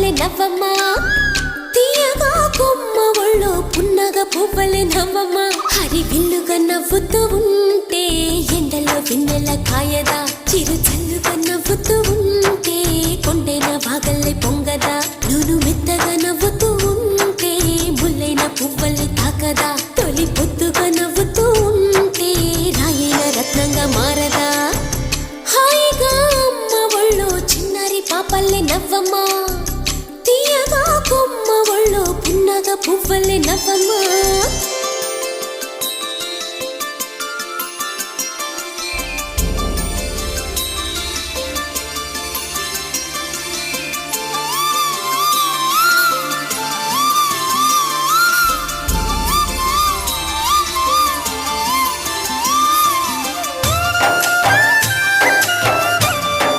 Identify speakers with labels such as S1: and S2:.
S1: పాపల్లే నవ్వమ్మా తీయగా కొమ్మ ఒళ్ళో పున్నగ పువ్వలే నవ్వమ్మా హరి విల్లుగా నవ్వుతూ ఉంటే ఎండలో వెన్నెల కాయదా చిరు చల్లుగా నవ్వుతూ ఉంటే కొండైన వాగల్లే పొంగదా నూను మెత్తగా నవ్వుతూ ఉంటే ముల్లైన పువ్వలే తాకదా తొలి పొద్దుగా నవ్వుతూ ఉంటే రాయైన రత్నంగా మారదా హాయిగా అమ్మ ఒళ్ళో చిన్నారి పాపల్లే నవ్వమ్మా తీయగా కొమ్మ ఒళ్ళో పున్నగ పువ్వలే నవ్వమ్మా